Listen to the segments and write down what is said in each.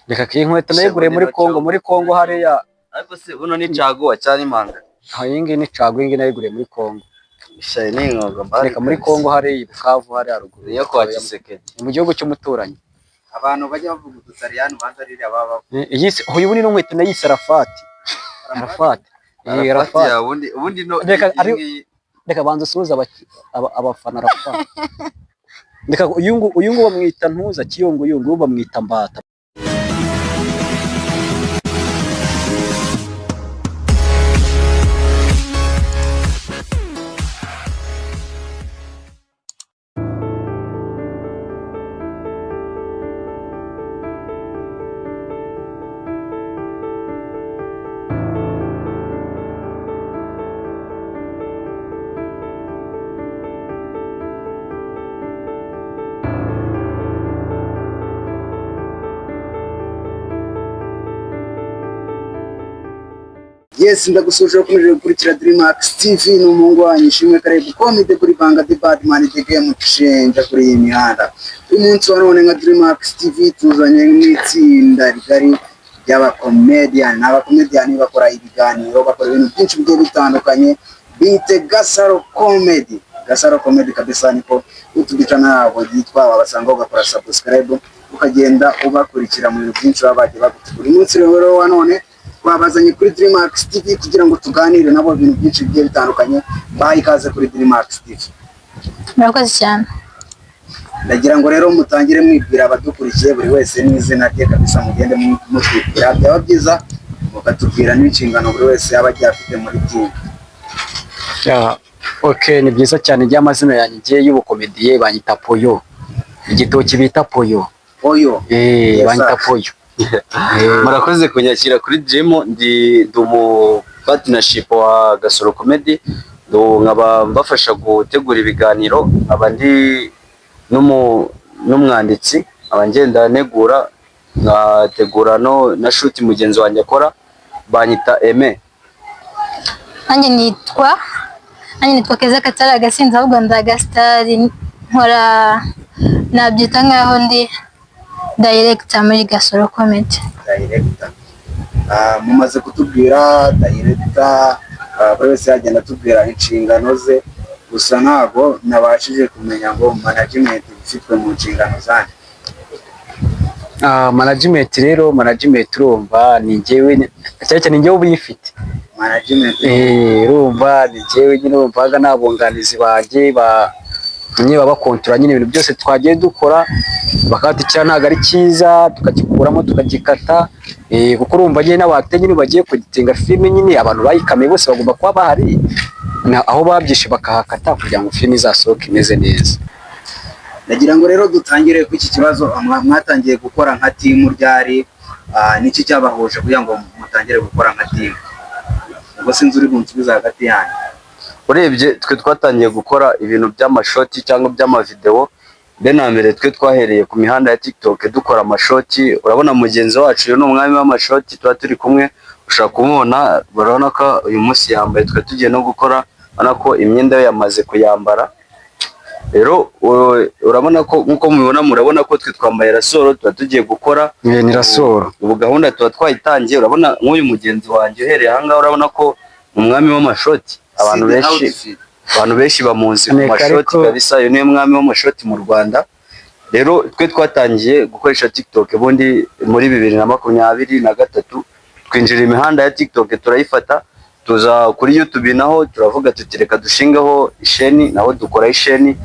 reka kinkweto nayiguriye muri Kongo hariya. Ariko se buno ni caguwa cyane imanga. Hayingi ni caguwa ingi nayiguriye muri Kongo. Ishaye ni ngoga mbari. Reka muri Kongo hariya Bukavu hariya haruguru. Yo kwa Kisekedi. Mu gihugu cy'umuturanyi. Abantu bajya bavuga udutariyani banza ririya baba. Yise uyu ni nkweto nayise Arafati. Arafati. Ubundi no. Reka banza suza abafana Arafati. Reka uyu bamwita ntuza kiyunguyungu bamwita mbata. Yes, ndagusuje kumeje gukurikira Dreamax TV n'umuhungu wanyu Ishimwe Karibu komite kuri Banga the Badman the game change kuri iyi mihanda. Uyu munsi wa none nka Dreamax TV tuzanye n'itsinda rigari ry'aba comedian bakora ibiganiro bakora ibintu byinshi bigiye bitandukanye bite Gasaro Comedy kabisa niko utubicana nabo yitwa abasanga ugakora subscribe ukagenda ubakurikira mu bintu byinshi babaje bagutegura. Uyu munsi rero wa none twabazanye kuri Dreamax TV kugira ngo tuganire nabo ibintu byinshi bigiye bitandukanye. Bayi kaze kuri Dreamax TV. Murakoze cyane. Ndagira ngo rero mutangire mwibwira abadukurikiye buri wese n'izina rye kabisa, mugende mutwibwira byaba byiza mukatubwira n'inshingano buri wese yaba afite muri team. Okay, ni byiza cyane ry'amazina yanjye ngiye y'ubukomediye banyita Poyo. Igitoki bita Poyo. Banyita Poyo. Murakoze kunyakira kuri Jemo ndi mu partnership wa Gasaro Comedy, nkaba mbafasha gutegura ibiganiro, abandi n'umwanditsi, abangenda negura ngategura na shoot mugenzi wanjye akora banyita Aime. Nanjye nitwa Keza Katara Gasinza ahubwo ndagasitari nkora nabyita nkaho ndi director muri Gasaro Comedy. Director. Mumaze kutubwira director, buri wese yagenda tubwira inshingano ze, gusa ntago nabashije kumenya ngo management ifitwe mu nshingano zanjye. Management urumva ni njyewe cyane njyewe ubuyifite. Management urumva ni njyewe nyine umvaga nabunganizi banjye nyine bakontora nyine ibintu byose twagiye dukora bakatikira ntago ari cyiza tukagikuramo tukagikata, kuko urumva nyine n'abate nyine bagiye kugitinga filime nyine abantu bayikame bose bagomba kuba bahari aho babyishe bakahakata kugira ngo filime izasohoke imeze neza. Nagira ngo rero dutangire ku iki kibazo, mwatangiye gukora nka team ryari, niki cyabahuje kugira ngo mutangire gukora nka team? Ubwo sinzi uri bunsubiza hagati yanyu. Urebye twe twatangiye gukora ibintu by'amashoti cyangwa by'amavideo, na mbere twe twahereye ku mihanda ya TikTok dukora amashoti. Urabona mugenzi wacu ni umwami w'amashoti, tuba turi kumwe ushaka kumubona, barabona ko uyu munsi yambaye, twe tugiye no gukora urabona ko imyenda ye yamaze kuyambara. Rero urabona ko nkuko mubibona, murabona ko twe twambaye rasoro, tuba tugiye gukora ni rasoro. Ubu gahunda tuba twayitangiye. Urabona nk'uyu mugenzi wanjye uhereye aha ngaha, urabona ko umwami w'amashoti abantu benshi bamuzi mu mashoti kabisa, uyu niwe mwami w'amashoti mu Rwanda. Rero twe twatangiye gukoresha TikTok ubundi muri 2023, twinjira imihanda ya TikTok turayifata, tuza kuri YouTube naho turavuga tutireka dushingaho isheni, naho dukora isheni.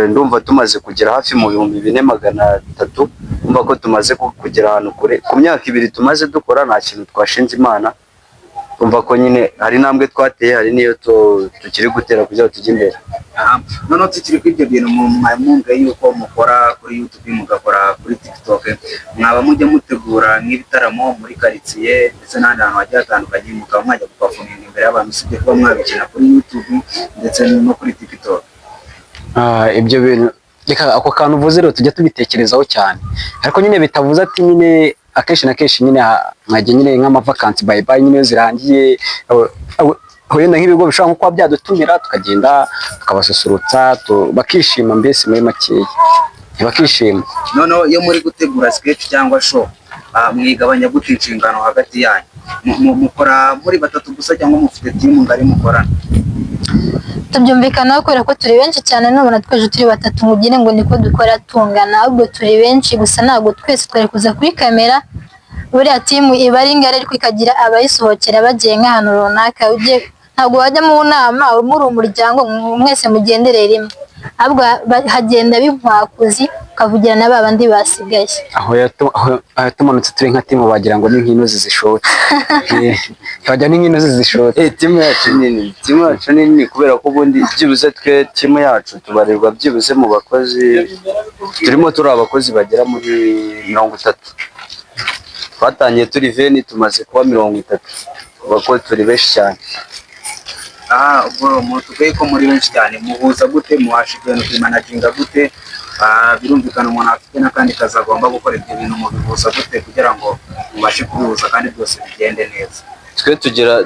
Ndumva tumaze kugera hafi mu 2400, umva ko tumaze kugera ahantu kure. Ku myaka 2 tumaze dukora nta kintu twashinze Imana, umva ko nyine hari nambwe twateye, hari niyo tukiri gutera kugira tujye imbere. None tukiri kw'ibyo bintu mwumve yuko mukora kuri YouTube mugakora kuri TikTok, mwaba mujya mutegura nk'ibitaramo muri quartier ndetse n'ahandi hantu hagiye hatandukanye, mukaba mwajya guperforminga imbere y'abantu, sibyo kuba mwabikina kuri YouTube ndetse no kuri TikTok? Ibyo bintu reka ako kantu uvuze rero tujya tubitekerezaho cyane, ariko nyine bitavuze ati nyine akenshi na kenshi nyine mwajye nyine nk'amavakansi bye nyine zirangiye, wenda nk'ibigo bishobora nko kuba byadutumira tukagenda tukabasusurutsa bakishima, mbese muri makeya bakishima. Noneho iyo muri gutegura sketch cyangwa show, mwigabanya gute inshingano hagati yanyu? Mukora muri batatu gusa cyangwa mufite timu ngari mukorana? tubyumvikanaho kubera ko turi benshi cyane, nubona tweje turi batatu mugire ngo niko dukora tungana, ahubwo turi benshi gusa ntabwo twese twari kuza kuri kamera. Buriya timu iba ari ngari ariko ikagira abayisohokera bagiye nk'ahantu runaka. Ntabwo wajya mu nama muri umuryango mwese mugenderere rimwe, ahubwo hagenda binkwakuzi ukavugira na ba bandi basigaye. aho tumanutse turi nka timu bagira ngo ni nk'inozi zishotse. Bajya ni nk'inozi zishotse. Timu yacu nini kubera ko ubundi byibuze twe timu yacu tubarirwa byibuze mu bakozi, turimo turi abakozi bagera muri 30. Twatangiye turi 20 tumaze kuba 30, abakozi turi benshi cyane. Ubwo mutugaye ko muri benshi cyane, muhuza gute, muhasha ibintu kumanaginga gute? Birumvikana umuntu afite n'akandi kazi agomba gukora, ibyo bintu mubihuza gute kugira ngo mubashe kubihuza kandi byose bigende neza? Twe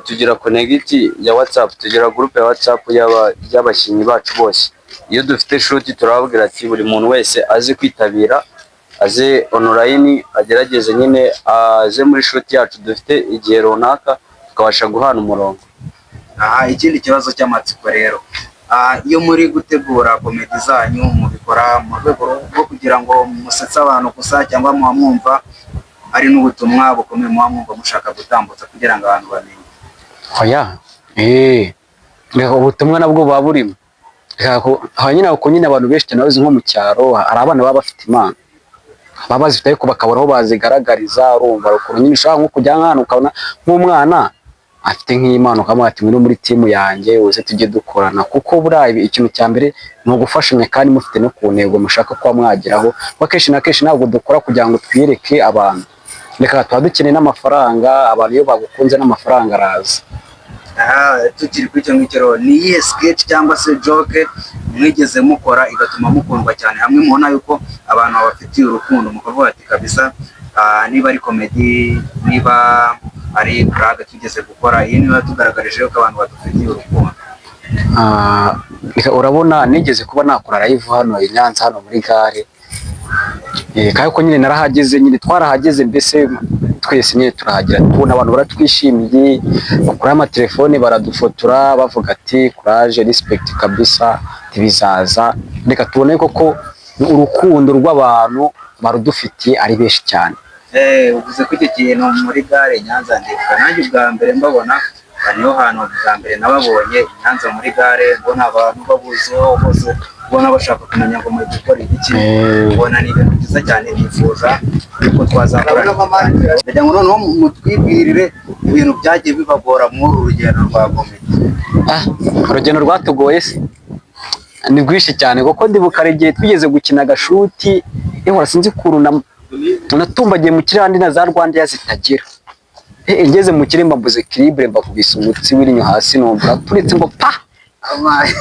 tugira connect ya WhatsApp, tugira groupe ya WhatsApp y'abakinnyi bacu bose. Iyo dufite shoot turababwira ati buri muntu wese aze kwitabira, aze online, agerageze nyine aze muri shoot yacu dufite igihe runaka tukabasha guhana umurongo. Ikindi kibazo cy'amatsiko rero, iyo muri gutegura komedi zanyu mubikora mu rwego rwo kugira ngo musetse abantu gusa, cyangwa muba mwumva ari n'ubutumwa bukomeye muba mwumva mushaka gutambutsa kugira ngo abantu bamenye? Ubutumwa nabwo buba burimo. Nyine abantu benshi cyane bazi nko mu cyaro hari abana baba bafite impano baba bazifite ariko bakabura aho bazigaragariza. Urumva ukuntu nyine ushaka nko kujya nk'ahantu ukabona nk'umwana afite nk'impano ukamuha ati ngwino muri timu yanjye uze tujye dukorana, kuko buriya ikintu cya mbere ni ugufashanya kandi mufite no ku ntego mushaka kuba mwageraho. Akenshi na kenshi ntabwo dukora kugira ngo twiyereke abantu, reka tuba dukeneye n'amafaranga. Abantu iyo bagukunze n'amafaranga araza. Tukiri kuri icyo ngicyo, ni iyihe sketch cyangwa se joke mwigeze mukora igatuma mukundwa cyane, hamwe mubona yuko abantu babafitiye urukundo mukavuga ati kabisa niba ari komedi, niba ari brag tugeze gukora, iyi niba tugaragarije ko abantu badufitiye urukundo? Urabona nigeze kuba nakora live hano i Nyanza hano muri gare, kandi ko nyine narahageze, nyine twarahageze, mbese twese nyine turahagera tubona abantu baratwishimiye, bakora amatelefone baradufotora bavuga ati courage, respect kabisa, tibizaza. Reka tubone koko urukundo rw'abantu barudufitiye ari benshi cyane. Uvuze ko icyo kintu muri gare Nyanza, ndibuka nanjye ubwa mbere mbabona, niho hantu bwa mbere nababonye Nyanza muri gare, mbona abantu babuzeho bose, ubona bashaka kumenya ngo muri gukora iki. Ubona ni ibintu byiza cyane, nifuza ko twazakorana. Ndagira ngo noneho mutwibwirire ibintu byagiye bibagora muri uru rugendo rwa komedi. Urugendo rwatugoye se ni rwinshi cyane, kuko ndibuka igihe twigeze gukina agashuti, sinzi ukuntu natumbagiye mu kirandi na za Rwanda zitagira. Ngeze mu kiremba mbuze equilibre, mbakubise umutsi w'irinyo hasi, numva turetse ngo pa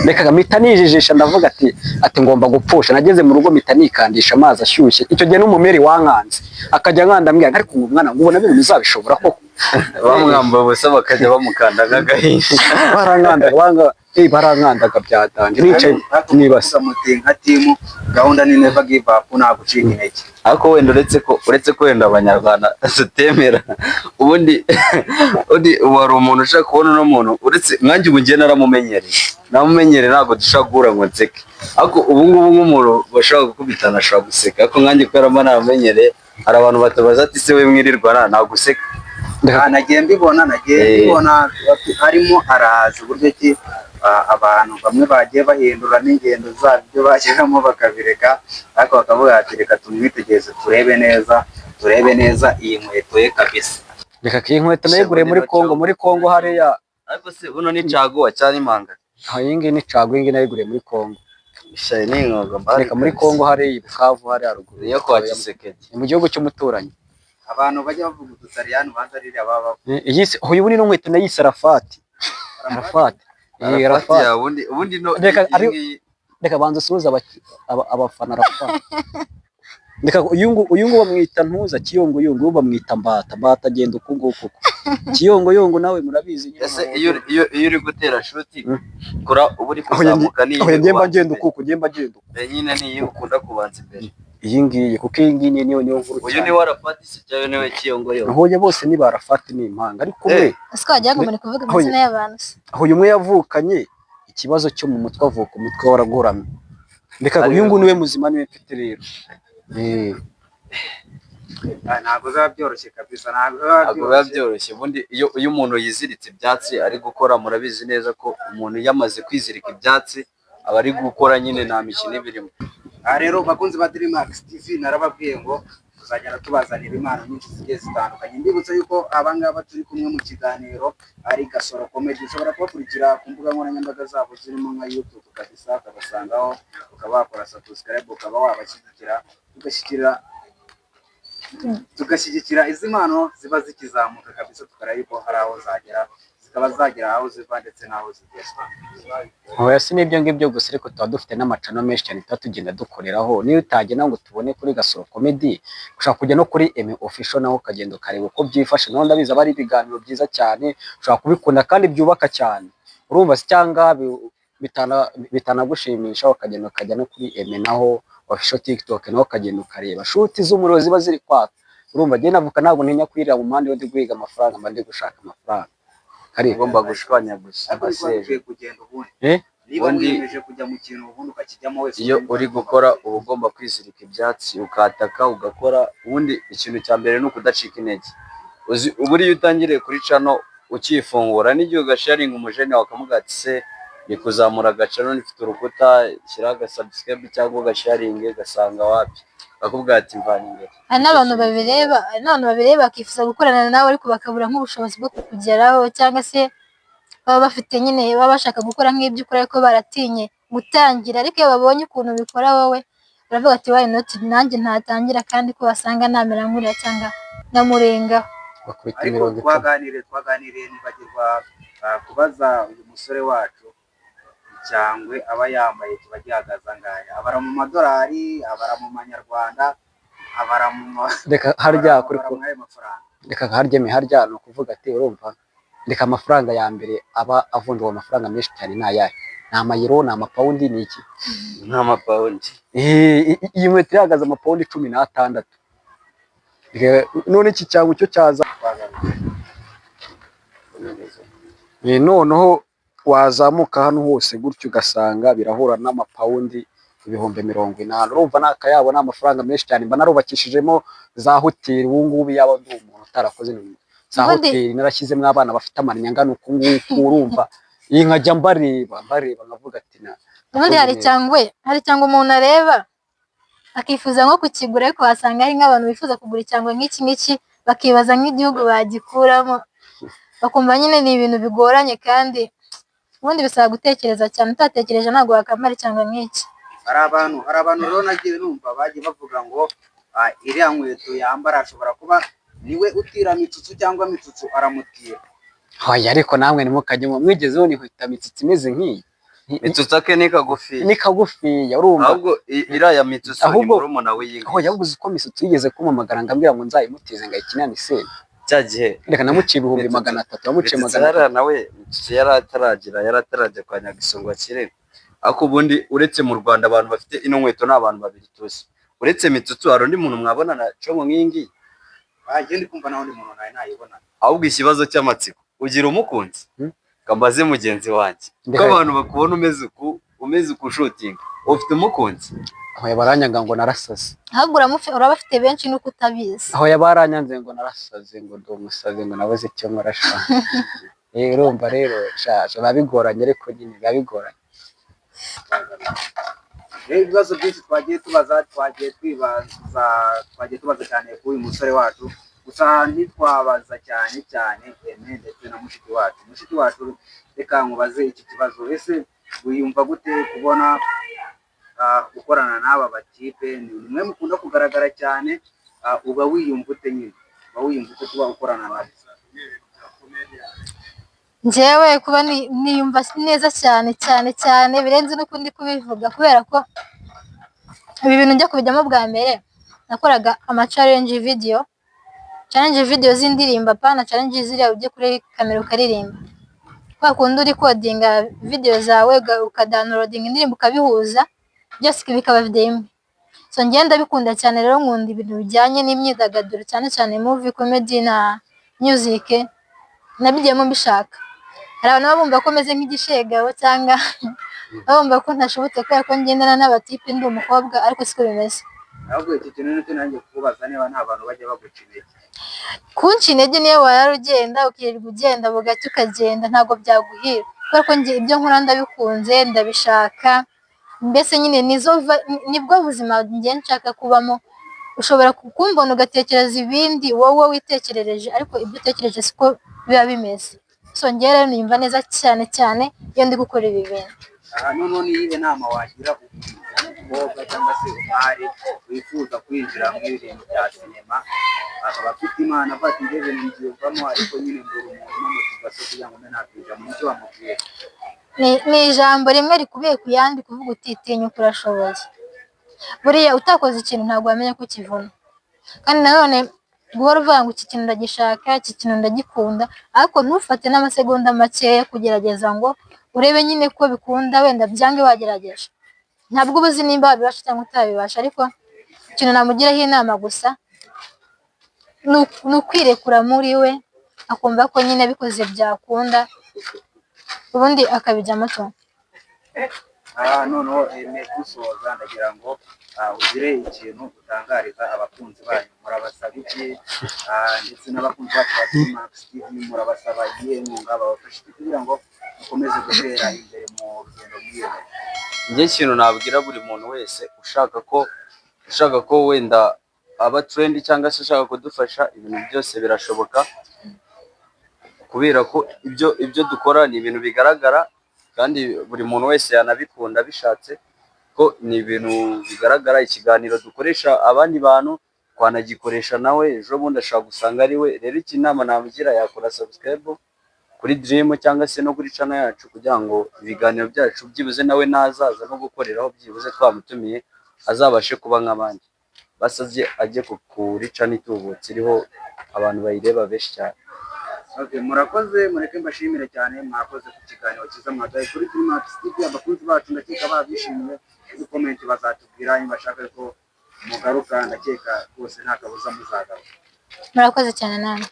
reka mpita nijijisha, ndavuga ati ngomba gupfusha. Nageze mu rugo mpita nikandisha amazi ashyushye. Icyo gihe n'umumeri wankanze akajya nkandambwira ariko umwana ngo ubona bintu bizabishobora koko. Bamwamba bose bakajya bamukanda nk'agahinda. Barankandaga byatanje, nicaye nibasa. Nka timu gahunda ni never give up, nta gucika intege. Ariko wenda uretse ko wenda abanyarwanda tutemera, ubundi wari umuntu ushaka kubona uno muntu, uretse nkanjye ubu ngiye namumenyereye ntabwo dushaka guhura ngo nseke. Ariko ubu ngubu nk'umuntu bashobora gukubitana ashobora guseka, ariko nkanjye kubera mba naramenyereye, hari abantu batabaza ati se we mwirirwana naguseka. Nagiye mbibona harimo araza uburyo ki abantu bamwe bagiye bahindura n'ingendo zabo, ibyo bashyiramo bakabireka, ariko bakavuga ati reka tumwitegereze turebe neza iyi nkweto ye kabisa. Reka iyi nkweto nayiguriye muri Kongo hariya. Ariko se buno ni caguwa cyane impanga? Iyi ngiyi ni caguwa, iyi ngiyi nayiguriye muri Kongo. Reka muri Kongo hariya i Bukavu hariya haruguru. Niyo kwa Kisekedi. Ni mu gihugu cy'umuturanyi. Abantu bajya bavuga udutariyani banza ririya baba. Uyu ni nkweto nayise Arafati. Ubundi no. Reka banza usuhuza abafana Arafati. Reka uyu bamwita ntuza Kiyongoyongo, ubu bamwita Mbata agenda uku nguku. Kiyongoyongo nawe murabizi nyine. Ese iyo uri gutera shuti kora ubu uri kuzamuka niyo. Ngemba ngenda uku. Nyine niyo ukunda kubanza imbere. iyi ngiyi kuko iyi ngiyi niyo nkuru uyu cyane. ni warafati se cyangwa niwe kiyongoyo? Hoya bose ni barafati ni impanga ariko umwe ese ko wagira ngo muri kuvuga amazina y'abantu se? hoya umwe yavukanye ikibazo cyo mu mutwe, avuka umutwe waragoramye. Reka uyu nguyu niwe muzima niwe mfite rero. ntabwo biba byoroshye kabisa, ntabwo biba byoroshye. Ubundi iyo umuntu yiziritse ibyatsi ari gukora, murabizi neza ko umuntu yamaze kwizirika ibyatsi aba ari gukora nyine nta mikino ibirimo. Rero bakunzi ba Dreamax TV narababwiye ngo tuzagenda tubazanira impano nyinshi zigiye zitandukanye. Mbibutsa yuko abangaba turi kumwe mu kiganiro ari Gasoro Comedy. Ushobora kubakurikira ku mbuga nkoranyambaga zabo zirimo nka YouTube kabisa, ukabasangaho, ukaba wakora subscribe, ukaba wabashyigikira tugashyigikira izi mpano ziba zikizamuka kabisa, tukareba yuko hari aho zagera, zikaba zagera aho ziva ndetse n'aho zigera. Hoya si n'ibyo ngibyo gusa, ariko tuba dufite n'amacano menshi cyane tuba tugenda dukoreraho. Niyo utagenda ngo tubone kuri Gasoro Comedy, ushobora kujya no kuri Emi Official naho ukagenda ukareba uko byifashe. Naho ndabizi aba ari ibiganiro byiza cyane, ushobora kubikunda kandi byubaka cyane. Urumva se cyangwa bitanagushimisha ukajya no kuri Emi naho Official TikTok naho ukagenda ukareba shuti z'umuriro ziba ziri kwaka. Urumva je navuka ntabwo ntinya kwirira mu mpande yo ndi guhiga amafaranga, mba ndi gushaka amafaranga. Kari ugomba gushwanya gusa abaseje kugenda ubundi. Niba wiyemeje kujya mu kintu ubundi ukakijyamo wese, iyo uri gukora uba ugomba kwizirika ibyatsi ukataka ugakora. Ubundi ikintu cya mbere ni ukudacika intege. Uburi iyo utangiriye kuri cano ukifungura n'igihe ugasharinga umujene wakamubwira ati se ni kuzamura agacano, nifite urukuta, shyiraho agasubscribe cyangwa ugasharinge, gasanga wapi bakubwira ati mvanye imbere. Hari n'abantu babireba bakifuza gukorana nawe ariko bakabura nk'ubushobozi bwo kukugeraho, cyangwa se baba bafite nyine baba bashaka gukora nk'ibyo ukora ariko baratinye gutangira. Ariko iyo babonye ukuntu bikora wowe baravuga ati why not nanjye ntatangira, kandi ko basanga namera nkuriya cyangwa namurengaho. Ariko twaganiriye nibagirwa kubaza uyu musore wacu cyangwa aba yambaye kiba gihagaze angahe, abara mu madolari, abara mu manyarwanda, abara mu reka harya kuri ko reka harya no kuvuga ati urumva, reka amafaranga ya mbere aba avunjwa amafaranga menshi cyane ni ayahe? Ni amayero, ni amapawundi, ni iki? Ni amapawundi. Iyi nkweto ihagaze amapawundi 16. None iki cyangu cyo cyaza noneho wazamuka hano hose gutyo ugasanga birahura n'amapawundi 80,000. Urumva nakayabo n'amafaranga menshi cyane. Mba narubakishijemo za hoteli. Ubu ngubu yaba ndi umuntu utarakoze za hoteli, narashyizemo abana bafite amanyangano uku nguku. Urumva iyi nkajya mbareba nkavuga ati ubundi hari cyangwa umuntu areba akifuza nko kukigura, ariko wasanga hari nk'abantu bifuza kugura cyangwa nk'iki bakibaza nk'igihugu bagikuramo, bakumva nyine ni ibintu bigoranye, kandi ubundi bisaba gutekereza cyane. Utatekereje ntabwo wakamara cyangwa nk'iki. Hari abantu rero nagiye numva bagiye bavuga ngo iriya nkweto yambara ashobora kuba niwe utira mitsutsu cyangwa mitsutsu aramutira. Hoya ariko namwe nimukajyemo mwigezeho ni hita mitsutsu imeze nk'iyi. Mitsutsu ake ni kagufi urumva. Ahubwo iriya mitsutsu ni murumuna w'iyinga. Hoya ubuze ko mitsutsu yigeze kumamagara ngambira ngo nzayimutize ngayikinane se cyagihe. Reka namuciye 300, yamuciye 300. Nawe yari atarajya kwa Nyagisongo akire. Ako ubundi uretse mu Rwanda abantu bafite ino nkweto ni abantu babiri tuzi. Uretse mitsutsu hari undi muntu mwabona na congo nk'ingi? Ndi kumva naho undi muntu nawe nayibona. Ahubwo ikibazo cy'amatsiko ugira umukunzi? Kambaze mugenzi wanjye ko abantu bakubona umeze uku shooting, ufite umukunzi? Aho yabaranyanga ngo narasaze. Ahubwo urabafite benshi nuko utabizi. Aho yabaranyanze ngo narasaze, ngo ndi umusaze, ngo nabuze icyo nkorasha. Urumva rero babigoranye, ariko nyine babigoranye. Ibibazo byinshi twagiye tubaza cyane kuri uyu musore wacu, gusa ntitwabaza cyane Eme ndetse na mushiki wacu. Reka nkubaze iki kibazo, ese wiyumva gute kubona gukorana n'aba batipe? Ni mwe mukunda kugaragara cyane, uba wiyumva ute nyine? Uba wiyumva ute kuba ukorana nabo? Njyewe kuba niyumva neza cyane birenze nuko ndi kubivuga, kubera ko ibi bintu njya kubijyamo bwa mbere nakoraga challenge video z'indirimbo, apana challenge ziriya ujye kuri kamera ukaririmba. Kwa kundi uri codinga video zawe ukadownloading indirimbo ukabihuza byose bikaba video imwe. so ngenda bikunda cyane rero nkunda ibintu bijyanye n'imyidagaduro cyane cyane movie comedy na music nabigiyemo mbishaka. Hari abantu bumva ko meze nk'igishegabo cyangwa bumva ko ntashobotse kubera ko ngendana n'abatipe ndi umukobwa ariko siko bimeze. ahubwo iki kintu nicyo nanjye kubaza niba nta bantu bajya baguca intege. Kunca intege niyo wayara ugenda ukirirwa ugenda bugacya ukagenda ntabwo byaguhira kubera ko njye ibyo nkora ndabikunze ndabishaka, mbese nyine nibwo buzima njye nshaka kubamo. Ushobora kumbona ugatekereza ibindi wowe witekerereje ariko ibyo utekereje siko biba bimeze. So njye rero nimva neza cyane cyane iyo ndi gukora ibi bintu. Noneho ni iyihe nama wagira umukobwa cyangwa se umwari wifuza kwinjira mu bintu bya sinema akaba afite imana afata indege nziyumvamo ariko nyine mbura umuntu n'amutugase kugira ngo mbe nakwinjira mu cyo bamubwiye? Ni ijambo rimwe rikubiye ku yandi kuvuga uti tinyuka urashoboye. Buriya utakoze ikintu ntabwo wamenya ko kivuna, kandi nanone guhora uvuga ngo iki kintu ndagishaka, iki kintu ndagikunda, ariko ntufate n'amasegonda makeya kugerageza ngo urebe nyine ko bikunda, wenda byange wagerageje. Ntabwo uba uzi nimba wabibasha cyangwa utabibasha, ariko ikintu namugiraho inama gusa ni ukwirekura muri we akumva ko nyine bikoze byakunda ubundi akabijyamo tu. Noneho dusoza ndagira ngo ugire ikintu utangariza abakunzi banyu, murabasaba iki? Ndetse n'abakunzi bacu ba Max TV murabasaba iyihe nkunga babafashe kugira ngo mukomeze gutera imbere mu rugendo rw'iyo? Njye ikintu nabwira buri muntu wese ushaka ko wenda aba trend cyangwa se ushaka kudufasha, ibintu byose birashoboka kubera ko ibyo dukora ni ibintu bigaragara kandi buri muntu wese yanabikunda bishatse ko ni ibintu bigaragara. Ikiganiro dukoresha abandi bantu twanagikoresha nawe ejo bundi ashaka gusanga ari we. Rero iki nama namugira yakora subscribe kuri Dream cyangwa se no kuri channel yacu kugira ngo ibiganiro byacu byibuze nawe nazaza no gukoreraho byibuze twamutumiye azabashe kuba nk'abandi, basaze ajye kuri channel itubutse iriho abantu bayireba benshi cyane. Okay, murakoze, mureke mbashimire cyane, mwakoze ku kiganiro cyiza mwagaye kuri Max TV. Abakunzi bacu ndakeka babishimiye, kuri comment bazatubwira niba bashaka ko mugaruka, ndakeka rwose nta kabuza muzagaruka. Murakoze cyane namwe.